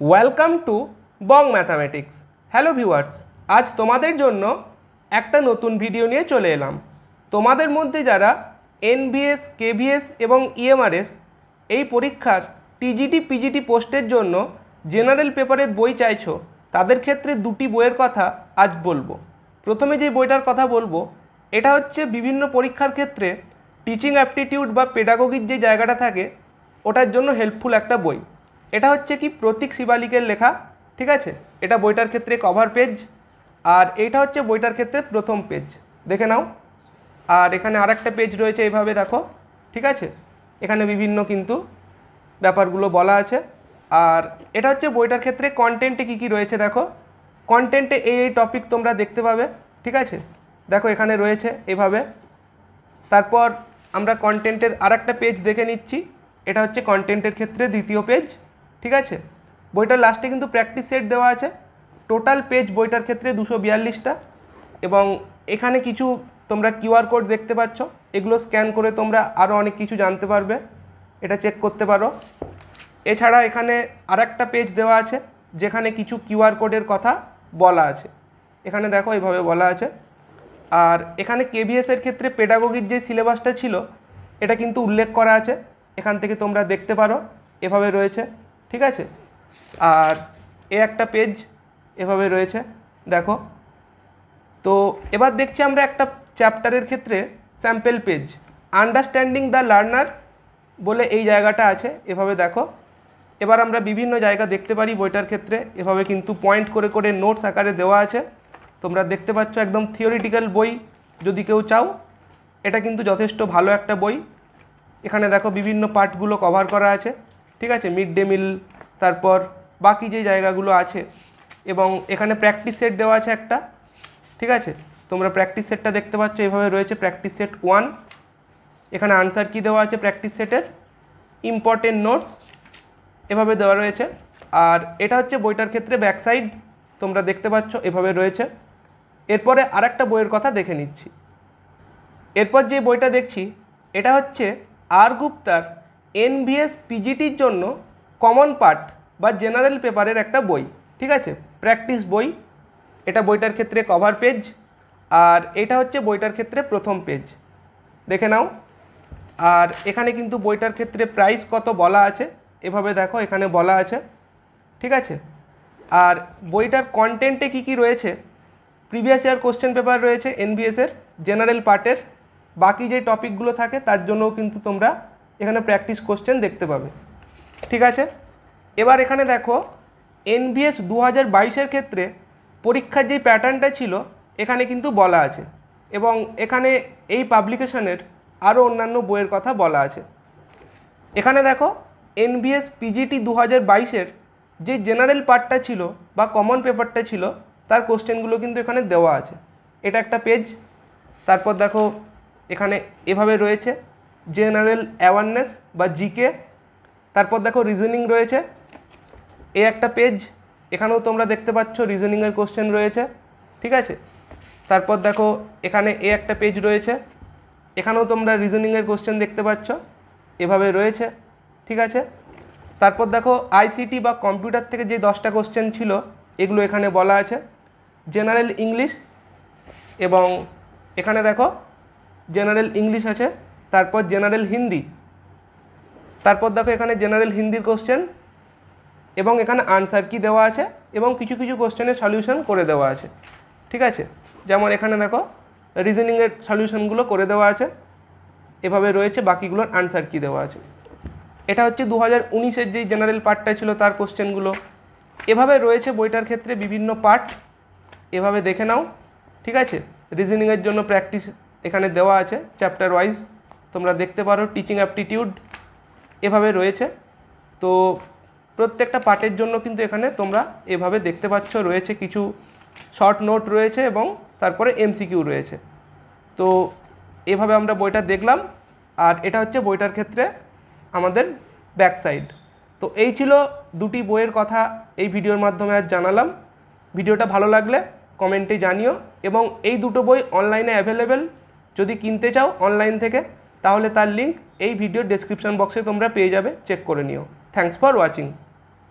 Welcome to Bong mathematics. Hello viewers, আজ তোমাদের জন্য একটা নতুন ভিডিও নিয়ে চলে এলাম। তোমাদের মধ্যে যারা এনভিএস, কেভিএস এবং ইএমআরএস এই পরীক্ষার টিজিটি পিজিটি পোস্টের জন্য জেনারেল পেপারের বই চাইছো, তাদের ক্ষেত্রে দুটি বইয়ের কথা আজ বলবো। প্রথমে যে বইটার কথা বলবো এটা হচ্ছে বিভিন্ন পরীক্ষার ক্ষেত্রে টিচিং অ্যাপটিটিউড বা পেডাগোগির যে জায়গাটা থাকে ওটার জন্য হেল্পফুল একটা বই। এটা হচ্ছে কি প্রতীক শিবালিকের লেখা, ঠিক আছে। এটা বইটার ক্ষেত্রে কভার পেজ, আর এইটা হচ্ছে বইটার ক্ষেত্রে প্রথম পেজ, দেখে নাও। আর এখানে আরেকটা পেজ রয়েছে, এইভাবে দেখো, ঠিক আছে। এখানে বিভিন্ন কিন্তু ব্যাপারগুলো বলা আছে। আর এটা হচ্ছে বইটার ক্ষেত্রে কন্টেন্টে কী কী রয়েছে দেখো। কন্টেন্টে এই টপিক তোমরা দেখতে পাবে, ঠিক আছে। দেখো এখানে রয়েছে এইভাবে। তারপর আমরা কন্টেন্টের আরেকটা পেজ দেখে নিচ্ছি। এটা হচ্ছে কন্টেন্টের ক্ষেত্রে দ্বিতীয় পেজ, ঠিক আছে। বইটার লাস্টে কিন্তু প্র্যাকটিস সেট দেওয়া আছে। টোটাল পেজ বইটার ক্ষেত্রে 242টা। এবং এখানে কিছু তোমরা কিউআর কোড দেখতে পাচ্ছ, এগুলো স্ক্যান করে তোমরা আরও অনেক কিছু জানতে পারবে, এটা চেক করতে পারো। এছাড়া এখানে আরেকটা পেজ দেওয়া আছে যেখানে কিছু কিউআর কোডের কথা বলা আছে। এখানে দেখো এইভাবে বলা আছে। আর এখানে কেভিএসের ক্ষেত্রে পেডাগোগির যে সিলেবাসটা ছিল এটা কিন্তু উল্লেখ করা আছে, এখান থেকে তোমরা দেখতে পারো, এভাবে রয়েছে, ঠিক আছে। আর একটা পেজ এভাবে রয়েছে দেখো। তো এবার দেখছি আমরা একটা চ্যাপ্টারের ক্ষেত্রে sample page, understanding the learner বলে এই জায়গাটা আছে, এভাবে দেখো। এবার আমরা বিভিন্ন জায়গা দেখতে পারি বইটার ক্ষেত্রে, এভাবে কিন্তু পয়েন্ট করে করে নোটস আকারে দেওয়া আছে, তোমরা দেখতে পাচ্ছ। একদম থিওরিটিক্যাল বই যদি কেউ চাও, এটা কিন্তু যথেষ্ট ভালো একটা বই। এখানে দেখো বিভিন্ন পার্টগুলো কভার করা আছে, ঠিক আছে। মিড ডে মিল, তারপর বাকি যে জায়গাগুলো আছে, এবং এখানে প্র্যাকটিস সেট দেওয়া আছে একটা, ঠিক আছে। তোমরা প্র্যাকটিস সেটটা দেখতে পাচ্ছ, এভাবে রয়েছে প্র্যাকটিস সেট 1। এখানে আনসার কি দেওয়া আছে প্র্যাকটিস সেটের, ইম্পর্টেন্ট নোটস এভাবে দেওয়া রয়েছে। আর এটা হচ্ছে বইটার ক্ষেত্রে ব্যাক সাইড, তোমরা দেখতে পাচ্ছ এভাবে রয়েছে। এরপরে আরেকটা বইয়ের কথা দেখে নিচ্ছি। এরপর যে বইটা দেখছি এটা হচ্ছে আর গুপ্তার এনভিএস পিজিটির জন্য কমন পার্ট বা জেনারেল পেপারের একটা বই, ঠিক আছে, প্র্যাকটিস বই। এটা বইটার ক্ষেত্রে কভার পেজ, আর এটা হচ্ছে বইটার ক্ষেত্রে প্রথম পেজ, দেখে নাও। আর এখানে কিন্তু বইটার ক্ষেত্রে প্রাইস কত বলা আছে, এভাবে দেখো এখানে বলা আছে, ঠিক আছে। আর বইটার কন্টেন্টে কি কি রয়েছে, প্রিভিয়াস ইয়ার কোশ্চেন পেপার রয়েছে এনভিএসের জেনারেল পার্টের, বাকি যে টপিকগুলো থাকে তার জন্যও কিন্তু তোমরা এখানে প্র্যাকটিস কোশ্চেন দেখতে পাবে, ঠিক আছে। এবার এখানে দেখো এনভিএস 2022-এর ক্ষেত্রে পরীক্ষার যেই প্যাটার্নটা ছিল এখানে কিন্তু বলা আছে, এবং এখানে এই পাবলিকেশনের আরও অন্যান্য বইয়ের কথা বলা আছে। এখানে দেখো এনভিএস পিজিটি 2022-এর যে জেনারেল পার্টটা ছিল বা কমন পেপারটা ছিল তার কোশ্চেনগুলো কিন্তু এখানে দেওয়া আছে, এটা একটা পেজ। তারপর দেখো এখানে এভাবে রয়েছে জেনারেল অ্যাওয়ারনেস বা জিকে। তারপর দেখো রিজনিং রয়েছে, একটা পেজ, এখানেও তোমরা দেখতে পাচ্ছ রিজনিংয়ের কোশ্চেন রয়েছে, ঠিক আছে। তারপর দেখো এখানে একটা পেজ রয়েছে, এখানেও তোমরা রিজনিংয়ের কোশ্চেন দেখতে পাচ্ছ, এভাবে রয়েছে, ঠিক আছে। তারপর দেখো আইসিটি বা কম্পিউটার থেকে যে 10টা কোশ্চেন ছিল এগুলো এখানে বলা আছে। জেনারেল ইংলিশ, এবং এখানে দেখো জেনারেল ইংলিশ আছে, তারপর জেনারেল হিন্দি, তারপর দেখো এখানে জেনারেল হিন্দির কোশ্চেন, এবং এখানে আনসার কি দেওয়া আছে, এবং কিছু কিছু কোশ্চেনের সলিউশন করে দেওয়া আছে, ঠিক আছে। যেমন এখানে দেখো রিজনিংয়ের সলিউশনগুলো করে দেওয়া আছে, এভাবে রয়েছে, বাকিগুলোর আনসার কি দেওয়া আছে। এটা হচ্ছে 2019-এর যেই জেনারেল পার্টটা ছিল তার কোশ্চেনগুলো, এভাবে রয়েছে বইটার ক্ষেত্রে বিভিন্ন পার্ট, এভাবে দেখে নাও, ঠিক আছে। রিজনিংয়ের জন্য প্র্যাকটিস এখানে দেওয়া আছে চ্যাপ্টার ওয়াইজ, তোমরা দেখতে পারো। টিচিং অ্যাপটিটিউড এভাবে রয়েছে। তো প্রত্যেকটা পার্টের জন্য কিন্তু এখানে তোমরা এভাবে দেখতে পাচ্ছ রয়েছে কিছু শর্ট নোট রয়েছে, এবং তারপরে এমসিকিউ রয়েছে। তো এভাবে আমরা বইটা দেখলাম, আর এটা হচ্ছে বইটার ক্ষেত্রে আমাদের ব্যাক সাইড। তো এই ছিল দুটি বইয়ের কথা এই ভিডিওর মাধ্যমে আজ জানালাম। ভিডিওটা ভালো লাগলে কমেন্টে জানিও, এবং এই দুটো বই অনলাইনে অ্যাভেলেবেল, যদি কিনতে চাও অনলাইন থেকে তাহলে তার লিঙ্ক এই ভিডিওর ডেসক্রিপশন বক্সে তোমরা পেয়ে যাবে, চেক করে নিও। Thanks for watching.